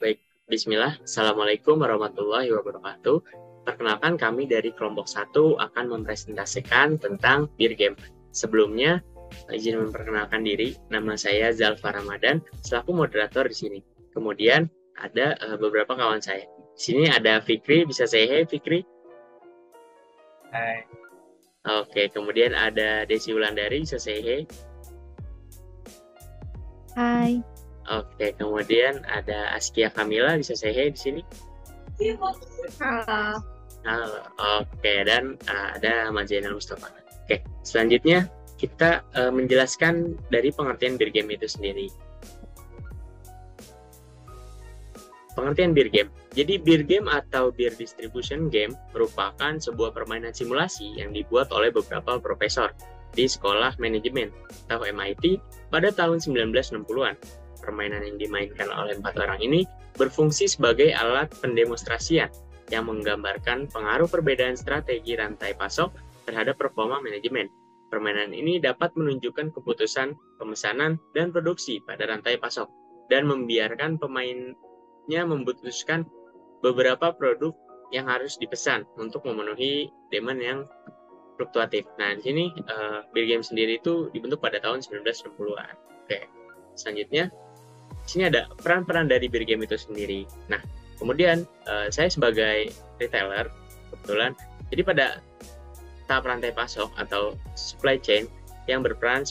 Baik, Bismillah. Assalamualaikum warahmatullahi wabarakatuh. Perkenalkan kami dari kelompok 1 akan mempresentasikan tentang Beer Game. Sebelumnya, izin memperkenalkan diri. Nama saya Zalfa Ramadan, selaku moderator di sini. Kemudian ada beberapa kawan saya. Di sini ada Fikri, bisa say hey Fikri. Hai, Oke, kemudian ada Desi Wulandari, bisa say hey. Hai, Oke, kemudian ada Askia Kamila, bisa say hey di sini. halo. Halo, oke, dan ada Mas Zainal Mustafa. Oke, selanjutnya kita menjelaskan dari pengertian beer game itu sendiri. Pengertian beer game. Jadi beer game atau beer distribution game merupakan sebuah permainan simulasi yang dibuat oleh beberapa profesor di Sekolah Manajemen atau MIT pada tahun 1960-an. Permainan yang dimainkan oleh 4 orang ini berfungsi sebagai alat pendemonstrasian yang menggambarkan pengaruh perbedaan strategi rantai pasok terhadap performa manajemen. Permainan ini dapat menunjukkan keputusan pemesanan dan produksi pada rantai pasok dan membiarkan pemainnya memutuskan beberapa produk yang harus dipesan untuk memenuhi demand yang fluktuatif. Nah, di sini Beer Game sendiri itu dibentuk pada tahun 1960-an. Oke, selanjutnya di sini ada peran-peran dari Beer Game itu sendiri. Nah, kemudian saya sebagai retailer kebetulan, jadi pada tahap rantai pasok atau supply chain yang berperan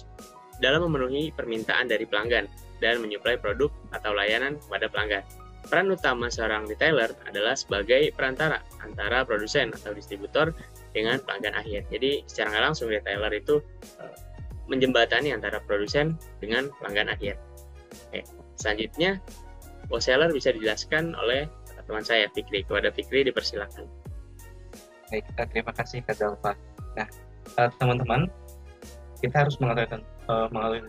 dalam memenuhi permintaan dari pelanggan dan menyuplai produk atau layanan kepada pelanggan. Peran utama seorang retailer adalah sebagai perantara antara produsen atau distributor dengan pelanggan akhir. Jadi secara nggak langsung retailer itu menjembatani antara produsen dengan pelanggan akhir. Oke. Selanjutnya, wholesaler bisa dijelaskan oleh teman saya Fikri. Kepada Fikri dipersilakan. baik, terima kasih Kak Zalfa. Nah, teman-teman, kita harus mengetahui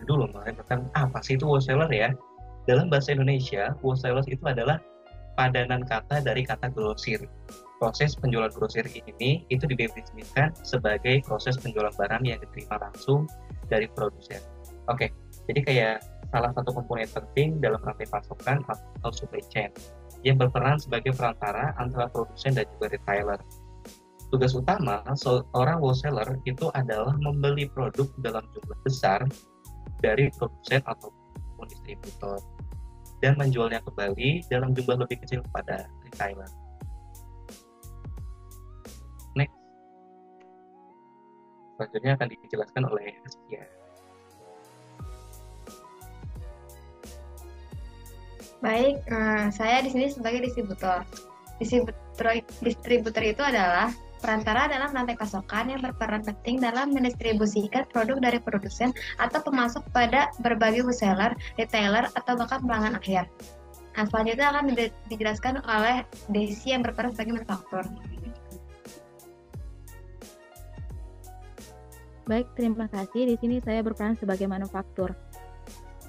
dulu mengenai tentang apa sih itu wholesaler ya. Dalam bahasa Indonesia, wholesaler itu adalah padanan kata dari kata grosir. Proses penjualan grosir ini itu didefinisikan sebagai proses penjualan barang yang diterima langsung dari produsen. Oke, jadi kayak salah satu komponen penting dalam rantai pasokan atau supply chain yang berperan sebagai perantara antara produsen dan juga retailer. Tugas utama seorang wholesaler itu adalah membeli produk dalam jumlah besar dari produsen ataupun distributor dan menjualnya kembali dalam jumlah lebih kecil kepada retailer. Next, selanjutnya akan dijelaskan oleh Askia. Baik, saya di sini sebagai distributor. Distributor itu adalah perantara dalam rantai pasokan yang berperan penting dalam mendistribusikan produk dari produsen atau pemasok pada berbagai wholesaler, retailer, atau bahkan pelanggan akhir. Nah, selanjutnya akan dijelaskan oleh Desi yang berperan sebagai manufaktur. Baik, terima kasih. Di sini saya berperan sebagai manufaktur.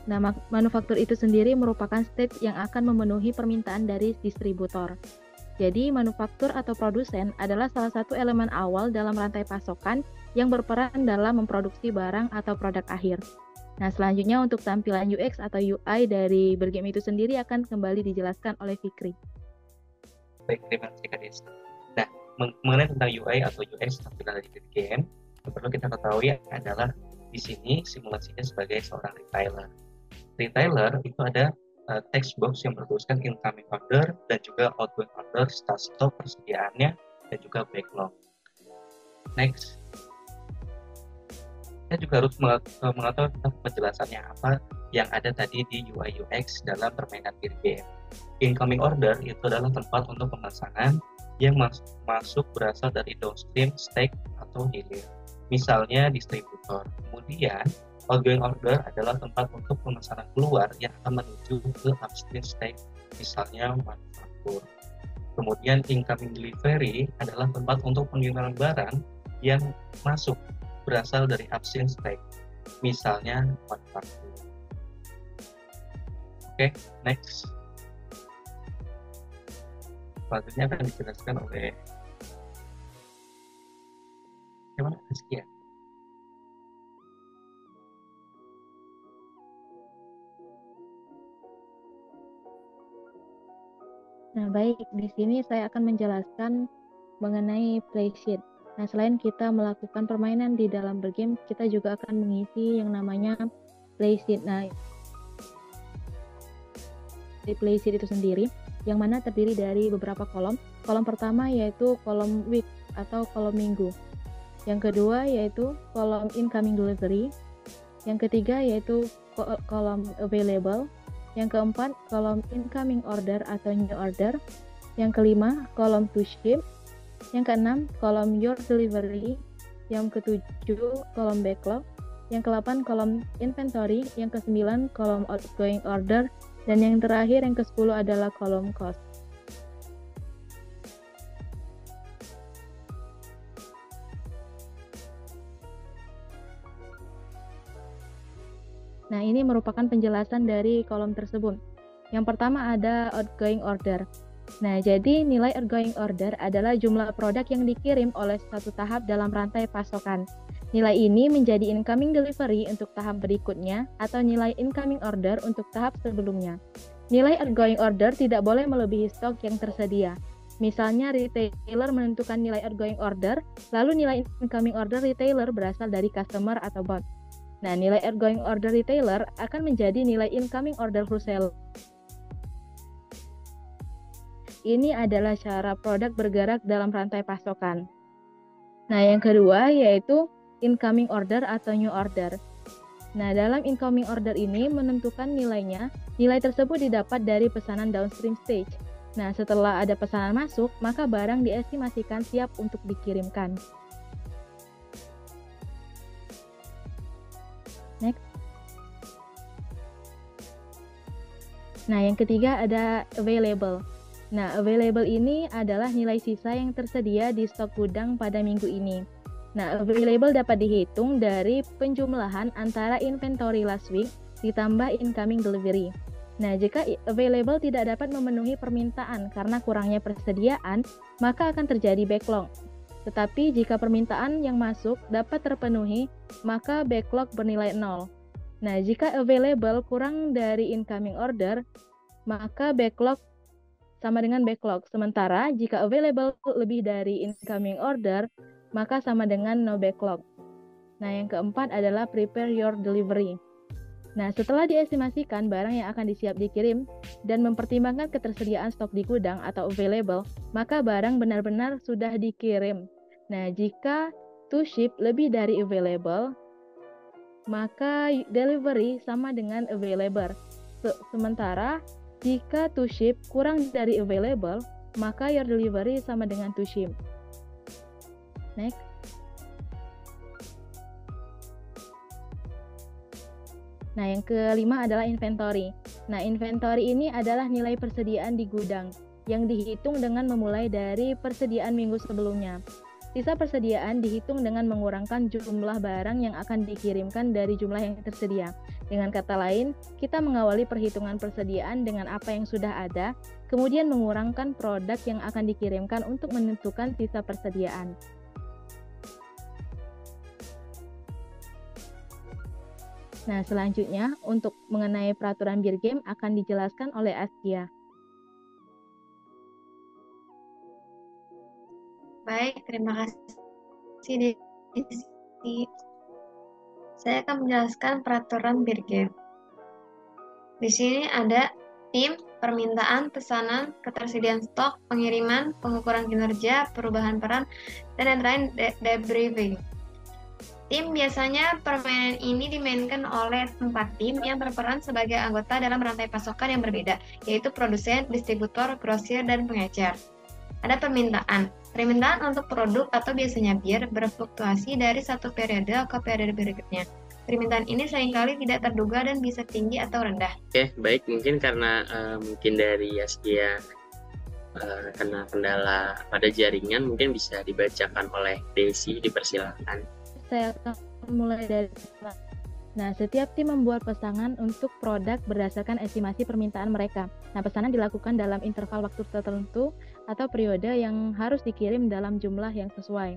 Nah, manufaktur itu sendiri merupakan step yang akan memenuhi permintaan dari distributor. Jadi, manufaktur atau produsen adalah salah satu elemen awal dalam rantai pasokan yang berperan dalam memproduksi barang atau produk akhir. Nah, selanjutnya untuk tampilan UX atau UI dari Bergame itu sendiri akan kembali dijelaskan oleh Fikri. Baik, terima kasih Kak Des. Nah, mengenai tentang UI atau UX tampilan dari game, yang perlu kita ketahui adalah di sini simulasinya sebagai seorang retailer. Retailer itu ada text box yang bertuliskan incoming order dan juga outgoing order, start stop persediaannya, dan juga backlog. Next, kita juga harus mengetahui tentang penjelasannya apa yang ada tadi di UI UX dalam permainan beer game. Incoming order itu adalah tempat untuk pemesanan yang masuk berasal dari downstream, stake, atau hilir. Misalnya distributor. Kemudian outgoing order adalah tempat untuk pemesanan keluar yang akan menuju ke upstream stake, misalnya manufaktur. Kemudian incoming delivery adalah tempat untuk pengiriman barang yang masuk berasal dari upstream stake, misalnya manufaktur. Oke, next. Selanjutnya akan dijelaskan oleh gimana Rizky ya? Nah, baik, di sini saya akan menjelaskan mengenai play sheet. Nah, selain kita melakukan permainan di dalam bergame, kita juga akan mengisi yang namanya play sheet. Nah, di play sheet itu sendiri, yang mana terdiri dari beberapa kolom. Kolom pertama yaitu kolom week atau kolom minggu. Yang kedua yaitu kolom incoming delivery. Yang ketiga yaitu kolom available. Yang keempat, kolom incoming order atau new order. Yang kelima, kolom to ship. Yang keenam, kolom your delivery. Yang ketujuh, kolom backlog. Yang ke-8, kolom inventory. Yang ke-9, kolom outgoing order. Dan yang terakhir, yang ke-10 adalah kolom cost. Nah, ini merupakan penjelasan dari kolom tersebut. Yang pertama ada outgoing order. Nah, jadi nilai outgoing order adalah jumlah produk yang dikirim oleh satu tahap dalam rantai pasokan. Nilai ini menjadi incoming delivery untuk tahap berikutnya atau nilai incoming order untuk tahap sebelumnya. Nilai outgoing order tidak boleh melebihi stok yang tersedia. Misalnya retailer menentukan nilai outgoing order, lalu nilai incoming order retailer berasal dari customer atau bot. Nah, nilai outgoing order retailer akan menjadi nilai incoming order wholesaler. Ini adalah cara produk bergerak dalam rantai pasokan. Nah, yang kedua yaitu incoming order atau new order. Nah, dalam incoming order ini menentukan nilainya. Nilai tersebut didapat dari pesanan downstream stage. Nah, setelah ada pesanan masuk, maka barang diestimasikan siap untuk dikirimkan. Next. Nah, yang ketiga ada available. Nah, available ini adalah nilai sisa yang tersedia di stok gudang pada minggu ini. Nah, available dapat dihitung dari penjumlahan antara inventory last week ditambah incoming delivery. Nah, jika available tidak dapat memenuhi permintaan karena kurangnya persediaan, maka akan terjadi backlog. Tetapi jika permintaan yang masuk dapat terpenuhi, maka backlog bernilai 0. Nah, jika available kurang dari incoming order, maka backlog sama dengan backlog. Sementara jika available lebih dari incoming order, maka sama dengan no backlog. Nah, yang keempat adalah prepare your delivery. Nah, setelah diestimasikan barang yang akan disiap dikirim dan mempertimbangkan ketersediaan stok di gudang atau available, maka barang benar-benar sudah dikirim. Nah, jika to ship lebih dari available, maka delivery sama dengan available. Sementara jika to ship kurang dari available, maka your delivery sama dengan to ship. Next. Nah, yang kelima adalah inventory. Nah, inventory ini adalah nilai persediaan di gudang yang dihitung dengan memulai dari persediaan minggu sebelumnya. Sisa persediaan dihitung dengan mengurangkan jumlah barang yang akan dikirimkan dari jumlah yang tersedia. Dengan kata lain, kita mengawali perhitungan persediaan dengan apa yang sudah ada, kemudian mengurangkan produk yang akan dikirimkan untuk menentukan sisa persediaan. Nah, selanjutnya untuk mengenai peraturan bir game akan dijelaskan oleh Askia. Baik, terima kasih Desi. Saya akan menjelaskan peraturan bir game. Di sini ada tim, permintaan, pesanan, ketersediaan stok, pengiriman, pengukuran kinerja, perubahan peran, dan yang terakhir debriefing. Tim biasanya permainan ini dimainkan oleh 4 tim yang berperan sebagai anggota dalam rantai pasokan yang berbeda, yaitu produsen, distributor, grosir, dan pengecer. Ada permintaan. Permintaan untuk produk atau biasanya bir berfluktuasi dari satu periode ke periode berikutnya. Permintaan ini seringkali tidak terduga dan bisa tinggi atau rendah. Oke, baik. Mungkin karena mungkin dari Askia kena kendala pada jaringan, mungkin bisa dibacakan oleh Desi, dipersilakan. Saya akan mulai dari Nah, setiap tim membuat pesanan untuk produk berdasarkan estimasi permintaan mereka. Nah, pesanan dilakukan dalam interval waktu tertentu atau periode yang harus dikirim dalam jumlah yang sesuai.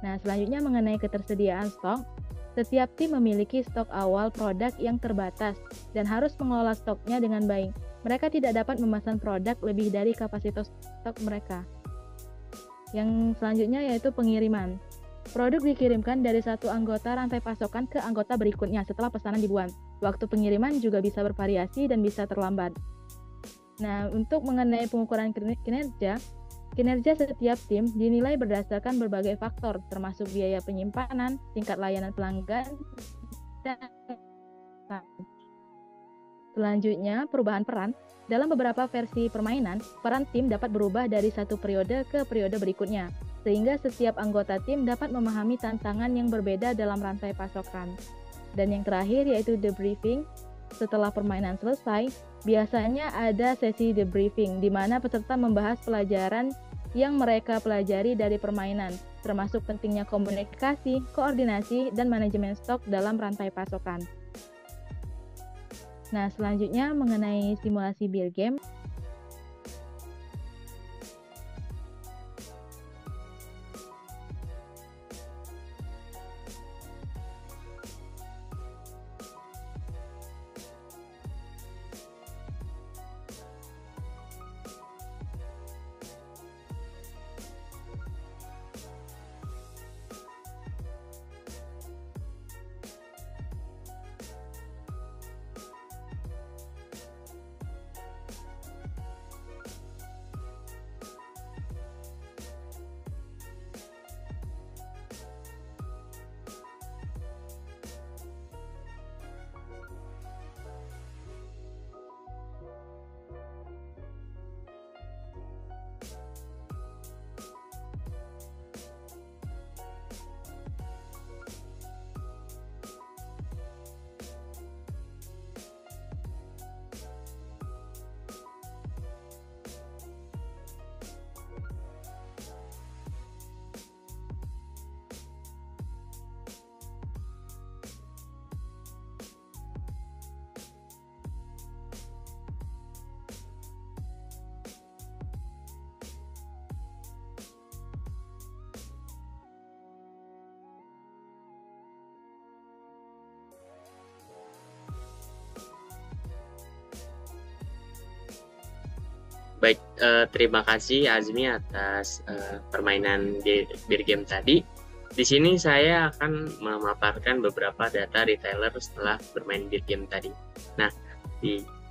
Nah, selanjutnya mengenai ketersediaan stok. Setiap tim memiliki stok awal produk yang terbatas dan harus mengelola stoknya dengan baik. mereka tidak dapat memesan produk lebih dari kapasitas stok mereka. Yang selanjutnya yaitu pengiriman. Produk dikirimkan dari satu anggota rantai pasokan ke anggota berikutnya setelah pesanan dibuat. Waktu pengiriman juga bisa bervariasi dan bisa terlambat. Nah, untuk mengenai pengukuran kinerja setiap tim dinilai berdasarkan berbagai faktor, termasuk biaya penyimpanan, tingkat layanan pelanggan, dan selanjutnya perubahan peran. Dalam beberapa versi permainan, peran tim dapat berubah dari satu periode ke periode berikutnya, sehingga setiap anggota tim dapat memahami tantangan yang berbeda dalam rantai pasokan. Dan yang terakhir yaitu debriefing. Setelah permainan selesai, biasanya ada sesi debriefing di mana peserta membahas pelajaran yang mereka pelajari dari permainan, termasuk pentingnya komunikasi, koordinasi, dan manajemen stok dalam rantai pasokan. Nah, selanjutnya mengenai simulasi beer game. Baik, terima kasih Azmi atas permainan beer game tadi. Di sini saya akan memaparkan beberapa data retailer setelah bermain beer game tadi. Nah,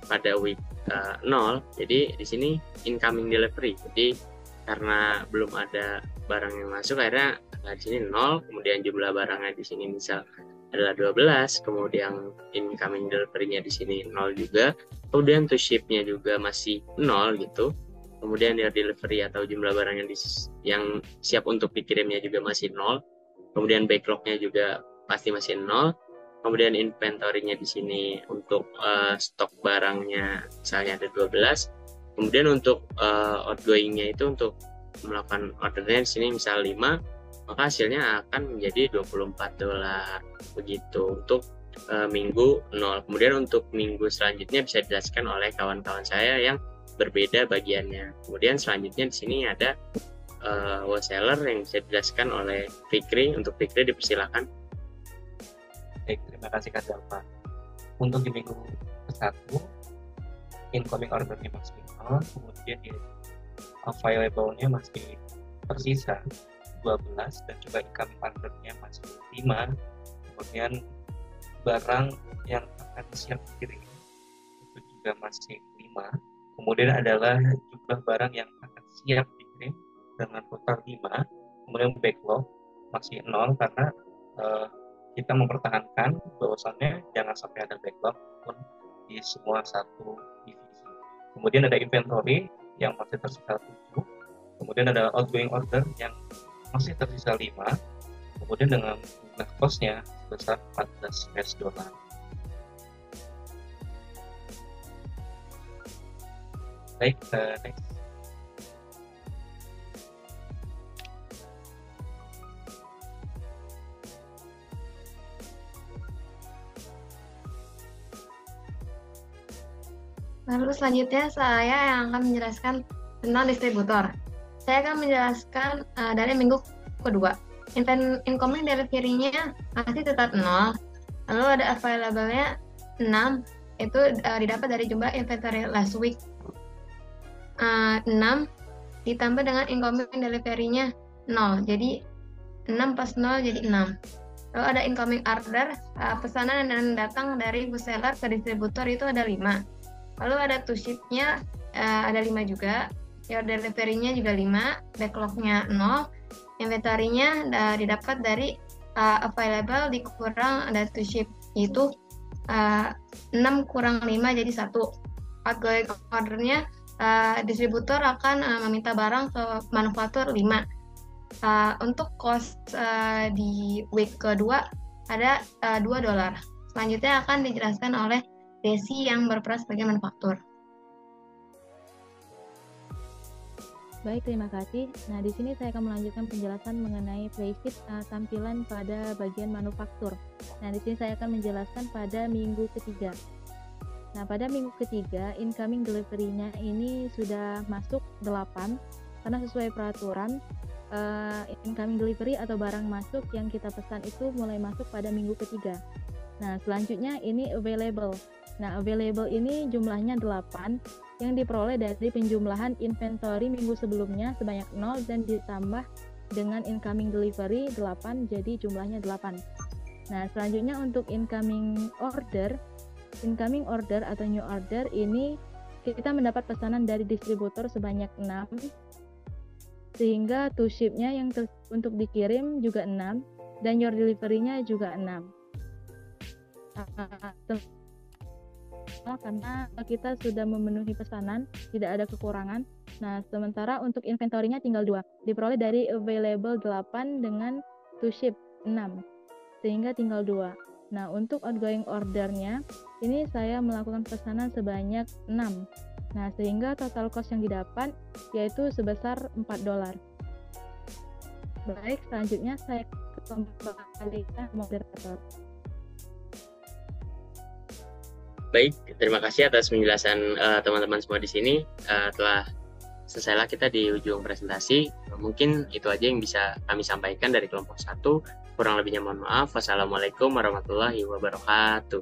pada week 0, jadi di sini incoming delivery. Jadi karena belum ada barang yang masuk, akhirnya di sini 0, kemudian jumlah barangnya di sini misal adalah 12, kemudian incoming delivery-nya di sini 0 juga, kemudian to ship-nya juga masih 0 gitu, kemudian ya delivery atau jumlah barang yang siap untuk dikirimnya juga masih 0, kemudian backlog-nya juga pasti masih 0, kemudian inventory-nya di sini untuk stok barangnya misalnya ada 12, kemudian untuk outgoing-nya itu untuk melakukan ordernya di sini misal 5, maka hasilnya akan menjadi $24 begitu untuk minggu 0. Kemudian untuk minggu selanjutnya bisa dijelaskan oleh kawan-kawan saya yang berbeda bagiannya. Kemudian selanjutnya di sini ada wholesaler yang bisa dijelaskan oleh Fikri. Untuk Fikri dipersilakan. Baik, terima kasih Kak Zalfa. Untuk di minggu ke-1, incoming ordernya masih 0, kemudian di available-nya masih tersisa 12, dan juga incoming ordernya masih 5, kemudian barang yang akan siap dikirim itu juga masih 5, kemudian adalah jumlah barang yang akan siap dikirim dengan total 5, kemudian backlog masih 0 karena kita mempertahankan bahwasannya jangan sampai ada backlog pun di semua satu divisi. Kemudian ada inventory yang masih tersisa 7, kemudian ada outgoing order yang masih tersisa 5, kemudian dengan jumlah cost-nya sebesar $14. Baik, next. Lalu selanjutnya saya yang akan menjelaskan tentang distributor. Saya akan menjelaskan dari minggu kedua. Incoming delivery-nya masih tetap 0, lalu ada available-nya 6, itu didapat dari jumlah inventory last week. 6 ditambah dengan incoming delivery-nya 0. Jadi 6 plus 0 jadi 6. Lalu ada incoming order, pesanan yang datang dari reseller ke distributor itu ada 5. Lalu ada to ship-nya ada 5 juga. Your delivery-nya juga 5, backlog-nya 0. Inventory-nya didapat dari available dikurang dari to ship, yaitu 6 kurang 5 jadi 1. Outgoing order-nya distributor akan meminta barang ke manufaktur 5. Untuk cost di week kedua ada $2. Selanjutnya akan dijelaskan oleh Desi yang berperan sebagai manufaktur. Baik, terima kasih. Nah, di sini saya akan melanjutkan penjelasan mengenai playsheet tampilan pada bagian manufaktur. Nah, di sini saya akan menjelaskan pada minggu ketiga. Nah, pada minggu ketiga, incoming delivery-nya ini sudah masuk 8, karena sesuai peraturan, incoming delivery atau barang masuk yang kita pesan itu mulai masuk pada minggu ketiga. Nah, selanjutnya ini available. Nah, available ini jumlahnya 8, yang diperoleh dari penjumlahan inventory minggu sebelumnya sebanyak 0 dan ditambah dengan incoming delivery 8, jadi jumlahnya 8. Nah, selanjutnya untuk incoming order atau new order ini kita mendapat pesanan dari distributor sebanyak 6, sehingga to ship-nya yang untuk dikirim juga 6 dan your delivery-nya juga 6. Karena kita sudah memenuhi pesanan, tidak ada kekurangan. Nah, sementara untuk inventory-nya tinggal 2, diperoleh dari available 8 dengan to ship 6, sehingga tinggal 2. Nah, untuk outgoing order-nya ini saya melakukan pesanan sebanyak 6. Nah, sehingga total cost yang didapat yaitu sebesar $4. Baik, selanjutnya saya kembalikan moderator. Baik, terima kasih atas penjelasan teman-teman semua di sini. Telah selesailah kita di ujung presentasi. Mungkin itu aja yang bisa kami sampaikan dari kelompok 1. Kurang lebihnya mohon maaf. Wassalamualaikum warahmatullahi wabarakatuh.